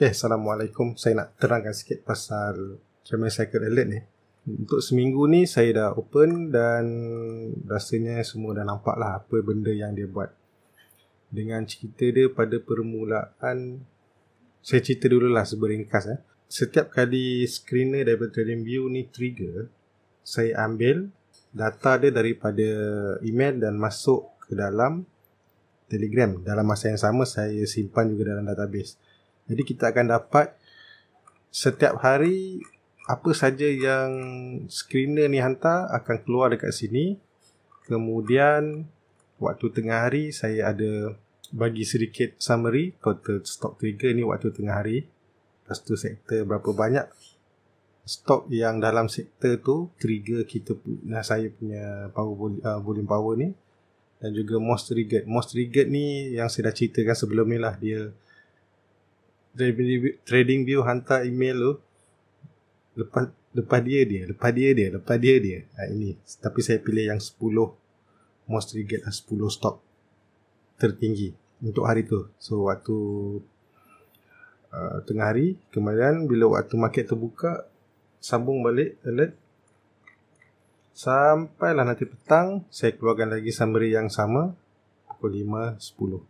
Assalamualaikum. Saya nak terangkan sikit pasal Travel Cycle Alert ni. Untuk seminggu ni saya dah open dan rasanya semua dah nampak lah apa benda yang dia buat. Dengan cerita dia pada permulaan, saya cerita dululah seberingkas. Setiap kali screener daripada TradingView ni trigger, saya ambil data dia daripada email dan masuk ke dalam Telegram. Dalam masa yang sama saya simpan juga dalam database. Jadi kita akan dapat setiap hari apa saja yang screener ni hantar akan keluar dekat sini. Kemudian waktu tengah hari saya ada bagi sedikit summary total stock trigger ni waktu tengah hari. Lepas tu sektor berapa banyak stok yang dalam sektor tu trigger kita, saya punya volume power ni. Dan juga most triggered ni yang saya dah ceritakan sebelum ni lah. Dia TradingView hantar email tu lepas dia. Ini. Tapi saya pilih yang 10 most triggered, 10 stok tertinggi untuk hari tu. So waktu tengah hari, kemudian bila waktu market terbuka, sambung balik alert. Sampailah nanti petang, saya keluarkan lagi summary yang sama pukul 5.10.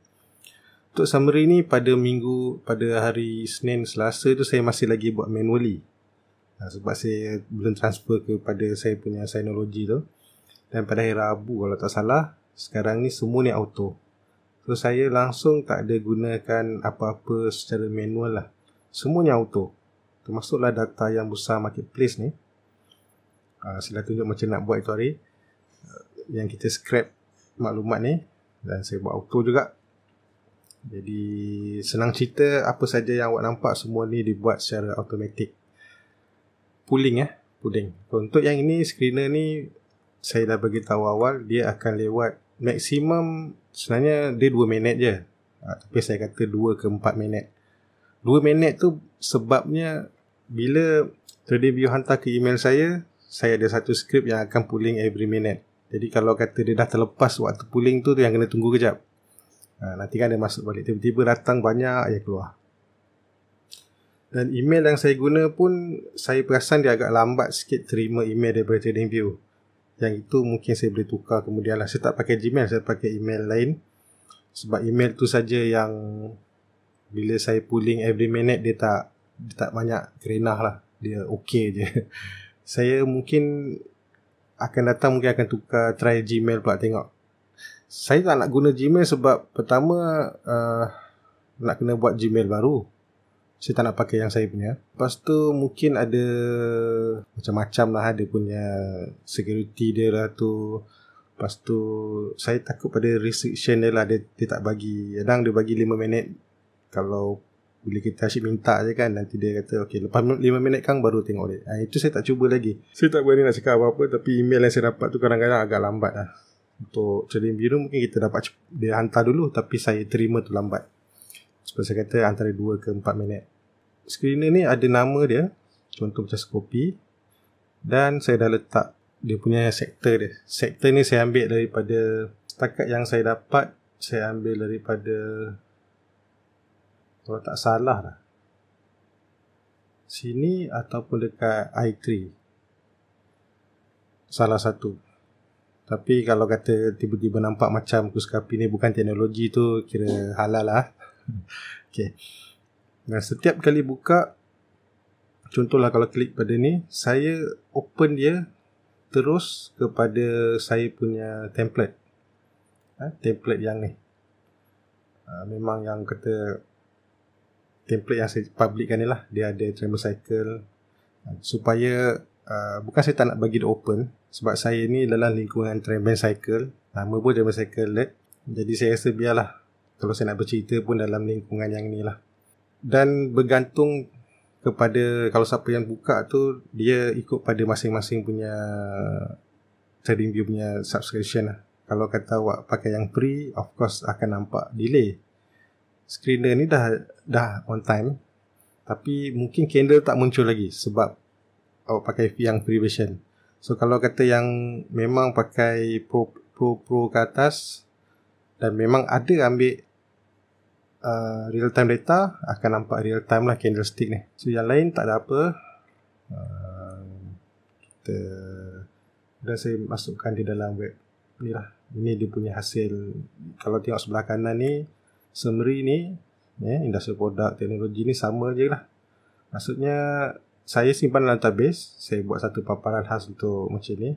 Untuk summary ni pada hari Senin, Selasa tu saya masih lagi buat manually. Sebab saya belum transfer kepada saya punya Synology tu. Dan pada hari Rabu kalau tak salah, sekarang ni semua ni auto. So saya langsung tak ada gunakan apa-apa secara manual lah. Semuanya auto. Termasuklah data yang besar marketplace ni. Sila tunjuk macam nak buat itu hari. Yang kita scrap maklumat ni. Dan saya buat auto juga. Jadi senang cerita, apa saja yang awak nampak semua ni dibuat secara automatic. Pooling. Untuk yang ini, screener ni saya dah bagi tahu awal, dia akan lewat maksimum sebenarnya dia 2 minit je. Tapi saya kata 2 ke 4 minit. 2 minit tu sebabnya bila TradingView hantar ke email saya ada satu skrip yang akan pooling every minute. Jadi kalau kata dia dah terlepas waktu pooling tu yang kena tunggu kejap. Nanti kan dia masuk balik, tiba-tiba datang banyak yang keluar. Dan email yang saya guna pun saya perasan dia agak lambat sikit terima email daripada TradingView. Yang itu mungkin saya boleh tukar kemudian lah. Saya tak pakai Gmail, saya pakai email lain. Sebab email tu saja yang bila saya pooling every minute dia tak banyak kerenah lah. Dia okey je. Saya mungkin akan tukar try Gmail pula tengok. Saya tak nak guna Gmail sebab pertama nak kena buat Gmail baru. Saya tak nak pakai yang saya punya. Lepas tu mungkin ada macam-macam lah dia punya security dia lah tu. Lepas tu saya takut pada restriction dia lah. Dia tak bagi, kadang dia bagi 5 minit. Kalau bila kita asyik minta je kan, nanti dia kata okay, lepas 5 minit Kang baru tengok dia. Itu saya tak cuba lagi. Saya tak berani nak cakap apa-apa. Tapi email yang saya dapat tu kadang-kadang agak lambat lah. Untuk TradingView mungkin kita dapat dia hantar dulu, tapi saya terima tu lambat. Seperti saya kata antara 2 ke 4 minit. Screener ni ada nama dia, contoh macam Shopee. Dan saya dah letak dia punya sektor dia. Sektor ni saya ambil daripada, setakat yang saya dapat, saya ambil daripada, kalau tak salah lah, sini ataupun dekat i3, salah satu. Tapi kalau kata tiba-tiba nampak macam Kuskapi ni bukan teknologi tu, kira halal lah. Okay. Dan setiap kali buka, contohlah kalau klik pada ni, saya open dia terus kepada saya punya template. Template yang ni. Memang yang kata template yang saya publikkan ni lah. Dia ada Travel Cycle. Supaya bukan saya tak nak bagi dia open, sebab saya ni dalam lingkungan Travel Cycle, nama pun Travel Cycle Alert. Jadi saya rasa biarlah kalau saya nak bercerita pun dalam lingkungan yang ni lah. Dan bergantung kepada, kalau siapa yang buka tu, dia ikut pada masing-masing punya TradingView punya subscription lah. Kalau kata awak pakai yang free, of course akan nampak delay. Screener ni dah on time, tapi mungkin candle tak muncul lagi sebab awak pakai yang free version. So kalau kata yang memang pakai pro ke atas dan memang ada ambil real time data akan nampak real time lah candlestick ni. So yang lain tak ada apa. Kita dah saya masukkan di dalam web ni lah. Ini dia punya hasil. Kalau tengok sebelah kanan ni, summary ni, industrial product, teknologi ni sama je lah. Maksudnya saya simpan dalam database, saya buat satu paparan khas untuk macam ni,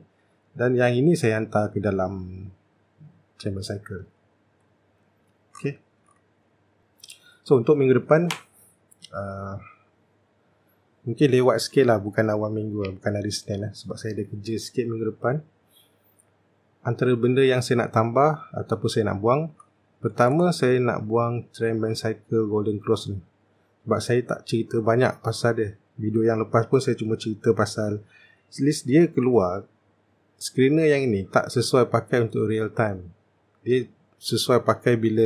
dan yang ini saya hantar ke dalam Chamber Cycle. Okay. So untuk minggu depan mungkin lewat sikit lah, bukan awal minggu lah, bukan hari Senin lah, sebab saya ada kerja sikit minggu depan. Antara benda yang saya nak tambah ataupun saya nak buang, pertama saya nak buang Trend Band Cycle Golden Cross ni, sebab saya tak cerita banyak pasal dia. Video yang lepas pun saya cuma cerita pasal at least dia keluar screener yang ini tak sesuai pakai untuk real time. Dia sesuai pakai bila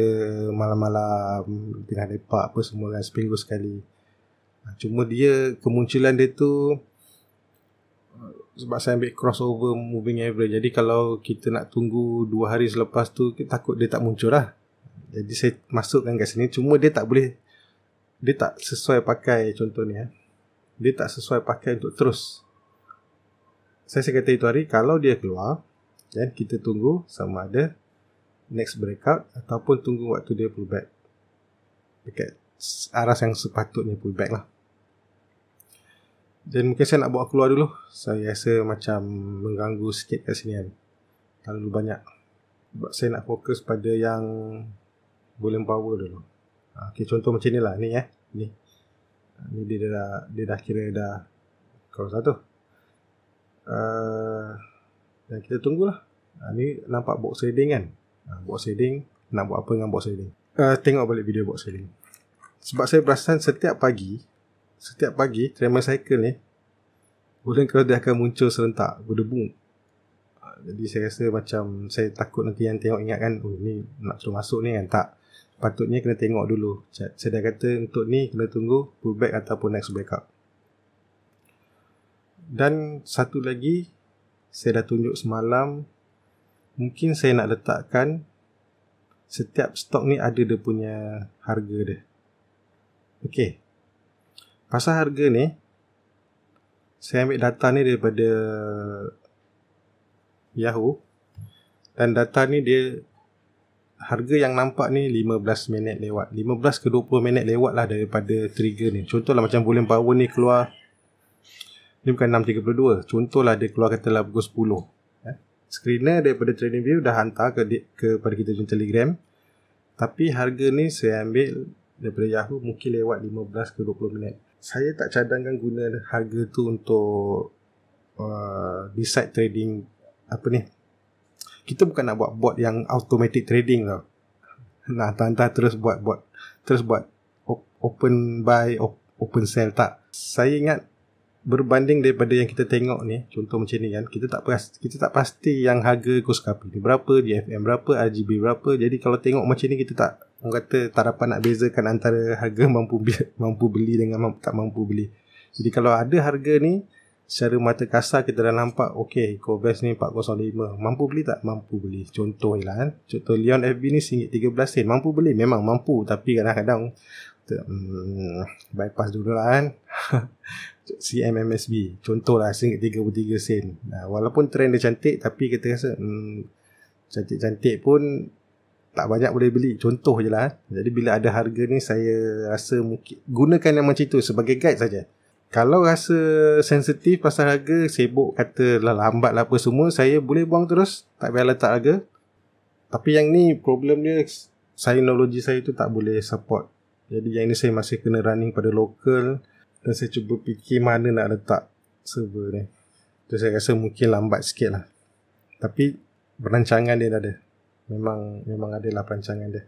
malam-malam tengah lepak apa semua kan, seminggu sekali. Cuma dia kemunculan dia tu sebab saya ambil crossover moving average. Jadi kalau kita nak tunggu 2 hari selepas tu, kita takut dia tak muncul lah. Jadi saya masukkan kat sini. Cuma dia tak boleh, dia tak sesuai pakai. Contoh ni dia tak sesuai pakai untuk terus. Saya kata itu hari kalau dia keluar, dan kita tunggu sama ada next breakout ataupun tunggu waktu dia pullback dekat arah yang sepatutnya pullback lah. Dan mungkin saya nak bawa keluar dulu. Saya rasa macam mengganggu sikit kat sini kan, terlalu banyak. Sebab saya nak fokus pada yang volume power dulu. Okay, contoh macam ni lah. Ni ni dia dah kira dah kalau satu. Dan kita tunggulah. Ni nampak box trading kan. Box trading, nak buat apa dengan box trading? Tengok balik video box trading. Sebab saya perasan setiap pagi Tremor Cycle ni golden cross dia akan muncul serentak, berdebung. Jadi saya rasa macam saya takut nanti yang tengok ingat kan, oh ni nak suruh masuk ni kan. Tak, patutnya kena tengok dulu. Saya dah kata untuk ni kena tunggu pullback ataupun next breakout. Dan satu lagi saya dah tunjuk semalam, mungkin saya nak letakkan setiap stok ni ada dia punya harga dia. Okey. Pasal harga ni, saya ambil data ni daripada Yahoo. Dan data ni dia, harga yang nampak ni 15 minit lewat. 15 ke 20 minit lewat lah daripada trigger ni. Contohlah macam volume power ni keluar, ni bukan 6.32. Contohlah dia keluar katalah pukul 10. Screener daripada TradingView dah hantar kepada kita di Telegram. Tapi harga ni saya ambil daripada Yahoo, mungkin lewat 15 ke 20 minit. Saya tak cadangkan guna harga tu untuk decide trading apa ni. Kita bukan nak buat bot yang automatic trading tau. Nak hantar terus buat open buy, open sell, tak. Saya ingat berbanding daripada yang kita tengok ni, contoh macam ni kan, kita tak pasti yang harga Kuskapi ni berapa, GFM berapa, RGB berapa. Jadi kalau tengok macam ni, kita tak, orang kata tak dapat nak bezakan antara harga mampu beli dengan tak mampu beli. Jadi kalau ada harga ni secara mata kasar kita dah nampak, okey, Cobest ni 405, mampu beli tak? Mampu beli. Contoh lah kan, contoh Leon FB ni RM13, mampu beli? Memang mampu, tapi kadang-kadang bypass dulu lah kan. CMMSB contohlah RM1.33. Walaupun trend dia cantik, tapi kita rasa cantik-cantik pun tak banyak boleh beli. Contoh je lah. Jadi bila ada harga ni, saya rasa mungkin gunakan yang macam tu sebagai guide saja. Kalau rasa sensitif pasal harga, sibuk kata lah lambat lah apa semua, saya boleh buang terus, tak payah letak harga. Tapi yang ni problem dia, teknologi saya tu tak boleh support. Jadi yang ni saya masih kena running pada local. Dan saya cuba fikir mana nak letak server ni. So saya rasa mungkin lambat sikit lah. Tapi perancangan dia dah ada. Memang adalah perancangan dia.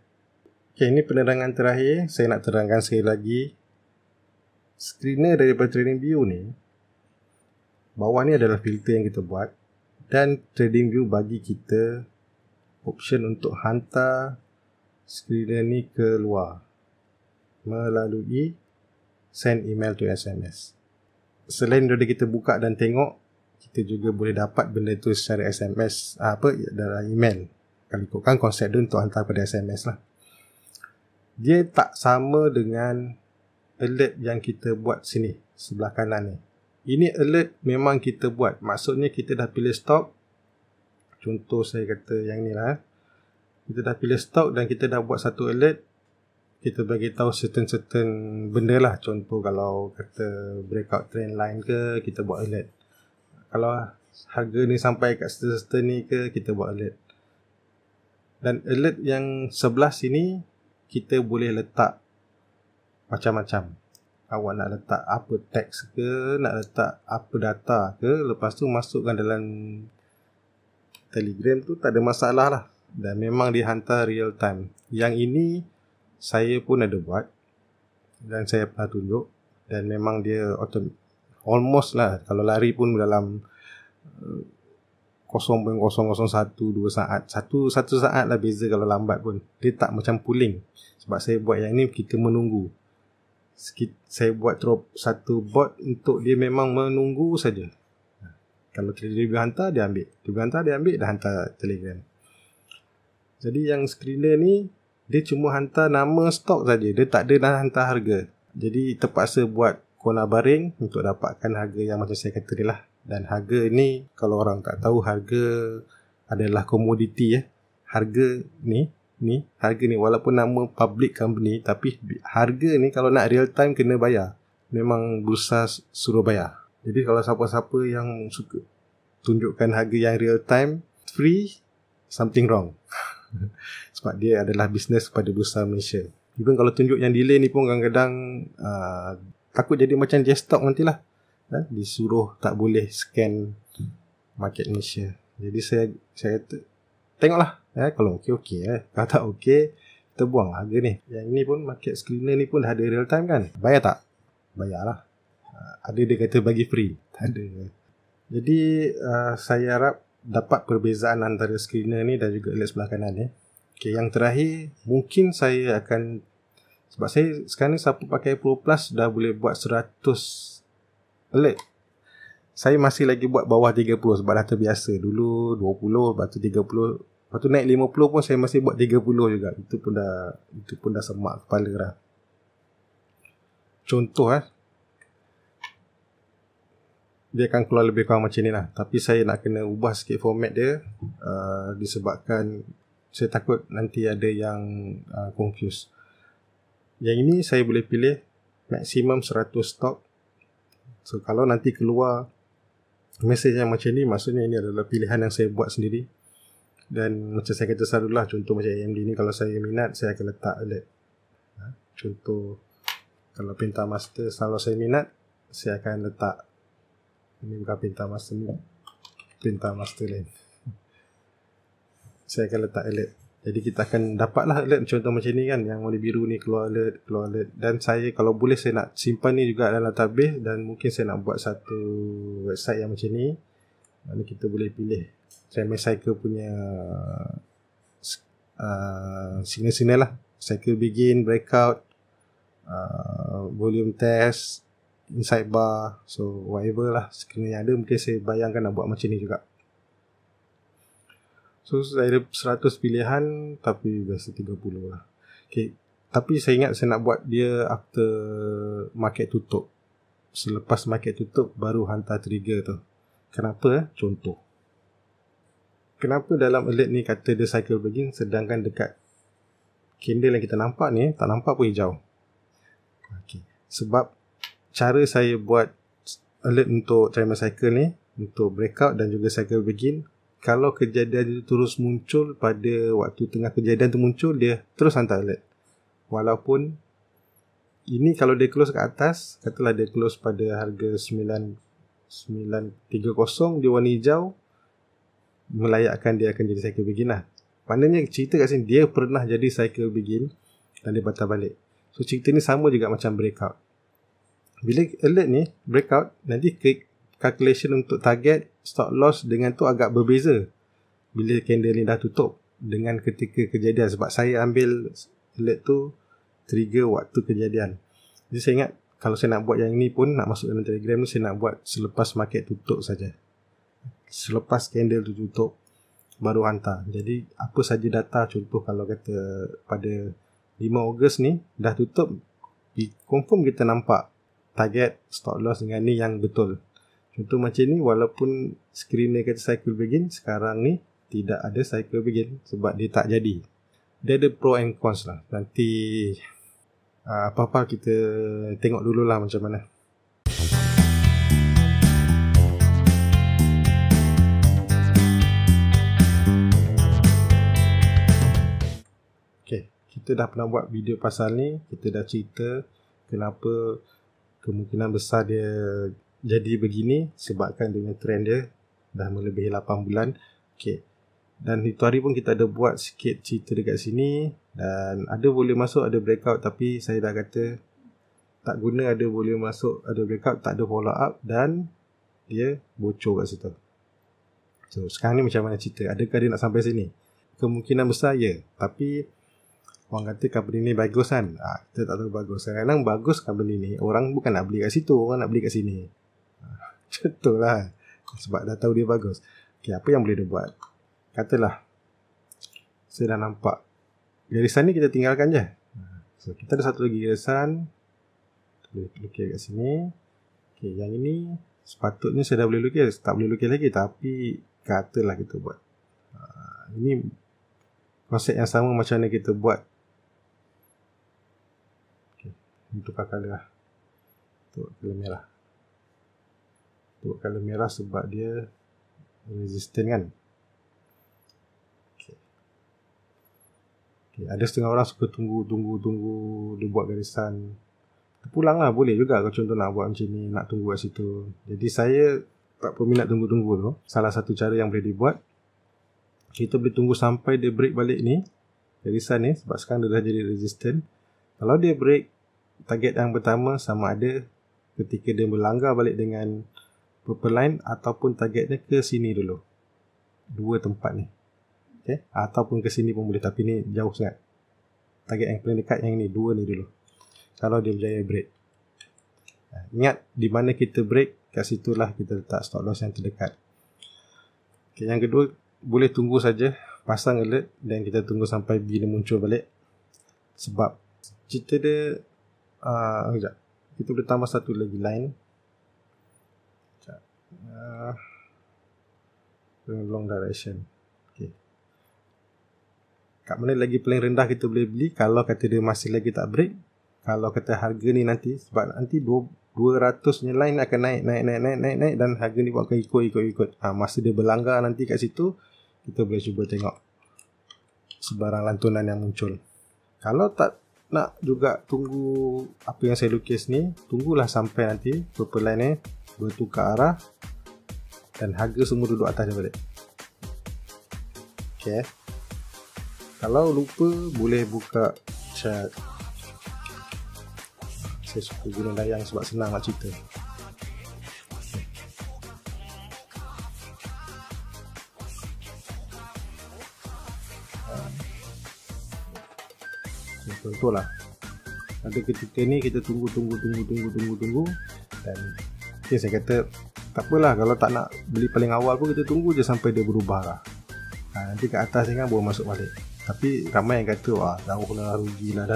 Okay, ini penerangan terakhir. Saya nak terangkan sekali lagi. Screener daripada TradingView ni, bawah ni adalah filter yang kita buat. Dan TradingView bagi kita option untuk hantar screener ni ke luar melalui send email to SMS. Selain daripada kita buka dan tengok, kita juga boleh dapat benda tu secara SMS, dalam email. Kalau ikutkan konsep dia untuk hantar pada SMS lah. dia tak sama dengan alert yang kita buat sini sebelah kanan ni. Ini alert memang kita buat, maksudnya kita dah pilih stok. Contoh saya kata yang ni lah, kita dah pilih stok dan kita dah buat satu alert. Kita bagi tahu certain benda lah. Contoh kalau kata breakout trend line ke, kita buat alert. Kalau harga ni sampai kat certain ni ke, kita buat alert. Dan alert yang sebelah sini kita boleh letak macam-macam. Awak nak letak apa teks ke, nak letak apa data ke, lepas tu masukkan dalam Telegram tu, tak ada masalah lah. Dan memang dihantar real time. Yang ini saya pun ada buat dan saya pernah tunjuk, dan memang dia almost lah, kalau lari pun dalam 0.001 2 saat, satu saat lah beza. Kalau lambat pun dia tak macam pooling. Sebab saya buat yang ni kita menunggu. Saya buat satu bot untuk dia memang menunggu saja. Kalau dia hantar, dia ambil. Dia ambil, dah hantar Telegram. Jadi yang screener ni dia cuma hantar nama stok saja. Dia tak ada dah hantar harga. Jadi terpaksa buat corner baring untuk dapatkan harga yang macam saya kata ni lah. Dan harga ni, kalau orang tak tahu, harga adalah komoditi . Harga ni harga ni walaupun nama public company, tapi harga ni kalau nak real time kena bayar. Memang bursa suruh bayar. Jadi kalau siapa-siapa yang suka tunjukkan harga yang real time free, something wrong. Sebab dia adalah bisnes pada bursa Malaysia. Even kalau tunjuk yang delay ni pun kadang-kadang takut jadi macam desktop nantilah. Disuruh tak boleh scan market Malaysia. Jadi saya tengoklah. Kalau okey. Kalau tak okey, kita buang harga ni. Yang ni pun market screener ni pun dah ada real time kan. Bayar tak? Bayarlah. Ada dia kata bagi free? Tak ada. Jadi saya harap dapat perbezaan antara screener ni dan juga alert sebelah kanan ni. Okay, yang terakhir, mungkin saya akan, sebab saya sekarang ni siapa pakai Pro Plus dah boleh buat 100 alert. Saya masih lagi buat bawah 30 sebab dah terbiasa. Dulu 20, lepas tu 30, lepas tu naik 50 pun saya masih buat 30 juga. Itu pun dah semak kepala dah. Contoh dia akan keluar lebih kurang macam ni lah. Tapi saya nak kena ubah sikit format dia, disebabkan saya takut nanti ada yang confuse. Yang ini saya boleh pilih maksimum 100 stok. So kalau nanti keluar mesej yang macam ni, maksudnya ini adalah pilihan yang saya buat sendiri. Dan macam saya kata selalulah, contoh macam AMD ni, kalau saya minat saya akan letak alert. Contoh kalau Penta Master, kalau saya minat saya akan letak, ini bukan Penta Master ni, Penta Master lain, saya akan letak alert. Jadi kita akan dapatlah alert contoh macam ni kan, yang warna biru ni keluar alert. Dan saya kalau boleh saya nak simpan ni juga dalam database, dan mungkin saya nak buat satu website yang macam ni. Mana kita boleh pilih Cycle punya signal lah, cycle begin, breakout, volume test, inside bar, so whatever lah sekiranya yang ada, mungkin saya bayangkan nak buat macam ni juga. So saya ada 100 pilihan, tapi biasa 30 lah. Okay. Tapi saya ingat saya nak buat dia after market tutup. Selepas market tutup baru hantar trigger tu. Kenapa? Contoh, kenapa dalam alert ni kata dia cycle begin, sedangkan dekat candle yang kita nampak ni tak nampak pun hijau. Okay. Sebab cara saya buat alert untuk timer cycle ni, untuk breakout dan juga cycle begin, kalau kejadian itu terus muncul pada waktu tengah kejadian tu muncul, dia terus hantar alert. Walaupun ini kalau dia close kat atas, katalah dia close pada harga 930, dia warna hijau, melayakkan dia akan jadi cycle begin lah. Maknanya cerita kat sini dia pernah jadi cycle begin dan dia batal balik. So cerita ni sama juga macam breakout. Bila alert ni breakout, nanti calculation untuk target, stop loss dengan tu agak berbeza bila candle ni dah tutup dengan ketika kejadian. Sebab saya ambil alert tu trigger waktu kejadian. Jadi saya ingat kalau saya nak buat yang ni pun, nak masuk dalam Telegram ni, saya nak buat selepas market tutup saja. Selepas candle tu tutup baru hantar. Jadi apa saja data, contoh kalau kata pada 5 Ogos ni dah tutup, confirm kita nampak target stop loss dengan ni yang betul. Contoh macam ni, walaupun screen dia kata cycle begin, sekarang ni tidak ada cycle begin sebab dia tak jadi. Dia ada pro and cons lah. Nanti apa-apa kita tengok dululah macam mana. Okay, kita dah pernah buat video pasal ni. Kita dah cerita kenapa kemungkinan besar dia jadi begini sebabkan dengan trend dia dah melebihi 8 bulan. Okay, dan itu hari pun kita ada buat sikit cerita dekat sini, dan ada boleh masuk, ada breakout, tapi saya dah kata tak guna. Ada boleh masuk, ada breakout, tak ada follow up, dan dia bocor kat situ. So sekarang ni macam mana cerita? Adakah dia nak sampai sini? Kemungkinan besar ya, tapi orang kata company ni bagus kan, kita tak tahu bagus. Kadang-kadang bagus company ni, orang bukan nak beli kat situ, orang nak beli kat sini. Contohlah, sebab dah tahu dia bagus. Okay, apa yang boleh dia buat? Katalah saya dah nampak garisan ni, kita tinggalkan je. So kita ada satu lagi garisan, boleh lukis kat sini. Okay, yang ini sepatutnya saya dah boleh lukis, tak boleh lukis lagi, tapi katalah kita buat. Ini konsep yang sama macam mana kita buat. Okay, untuk color lah, untuk color merah. Untuk color merah sebab dia resistant kan. Okay, ada setengah orang suka tunggu dia buat garisan. Terpulang lah, boleh juga kalau contoh nak buat macam ni, nak tunggu kat situ. Jadi saya tak berminat tunggu-tunggu tu. Salah satu cara yang boleh dibuat, kita boleh tunggu sampai dia break balik ni, garisan ni, sebab sekarang dia dah jadi resistant. Kalau dia break target yang pertama, sama ada ketika dia melanggar balik dengan purple line, ataupun targetnya ke sini dulu, dua tempat ni. Okay? Ataupun ke sini pun boleh, tapi ni jauh sangat. Target yang paling dekat yang ni, dua ni dulu. Kalau dia berjaya break, ingat di mana kita break, kat situlah kita letak stop loss yang terdekat. Okay, yang kedua, boleh tunggu saja, pasang alert, dan kita tunggu sampai B dia muncul balik. Sebab cerita dia sekejap, kita boleh tambah satu lagi line. Long direction. Okay, kat mana lagi paling rendah kita boleh beli kalau kata dia masih lagi tak break? Kalau kata harga ni nanti, sebab nanti 200 nya line akan naik, dan harga ni akan ikut. Masa dia berlanggar nanti kat situ, kita boleh cuba tengok sebarang lantunan yang muncul. Kalau tak nak juga tunggu apa yang saya lukis ni, tunggulah sampai nanti purple line ni bertukar arah dan harga semua duduk atas dia balik. Okay, kalau lupa boleh buka chat. Saya suka guna layang sebab senang nak cerita. Contohlah, ada ketika ni kita tunggu, dan okay, saya kata tak apalah, kalau tak nak beli paling awal pun kita tunggu je sampai dia berubah lah. Nanti kat atas ni kan baru masuk balik. Tapi ramai yang kata, wah dah rugi lah,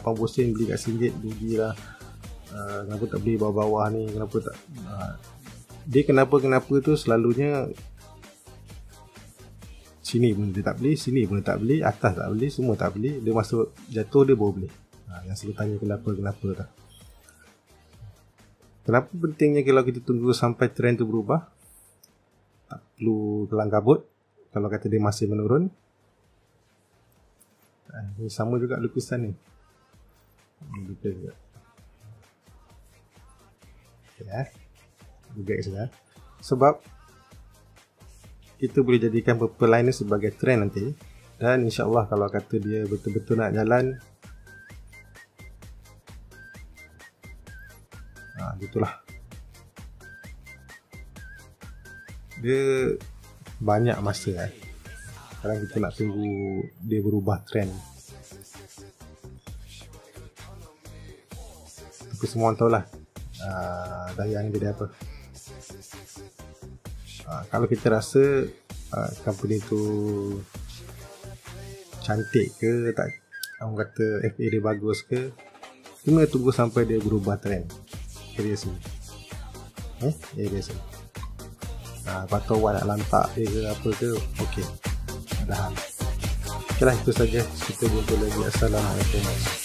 80 sen beli kat RM1, rugi lah. Kenapa tak beli bawah-bawah ni, kenapa tak dia kenapa tu selalunya sini pun dia tak beli, sini pun dia tak beli, atas tak beli, semua tak beli, dia masuk jatuh dia baru beli. Yang selalu tanya kenapa tak. Kenapa pentingnya kalau kita tunggu sampai trend tu berubah? Tak perlu kelang kabut kalau kata dia masih menurun. Ini sama juga lukisan ni. Lukis juga. Okay, juga. Sebab kita boleh jadikan purple line ni sebagai trend nanti, dan insyaAllah kalau kata dia betul-betul nak jalan, gitulah. Dia banyak masa sekarang kita nak tunggu dia berubah trend. Tapi semua orang tahulah dayang dia apa. Kalau kita rasa company tu cantik ke tak, kamu kata FA dia bagus ke, cuma tunggu sampai dia berubah trend area sini. Area sini. Lepas tu awak nak lantak dia ke apa ke, okey, ada hal. Okey lah, itu saja. Kita jumpa lagi. Assalamualaikum.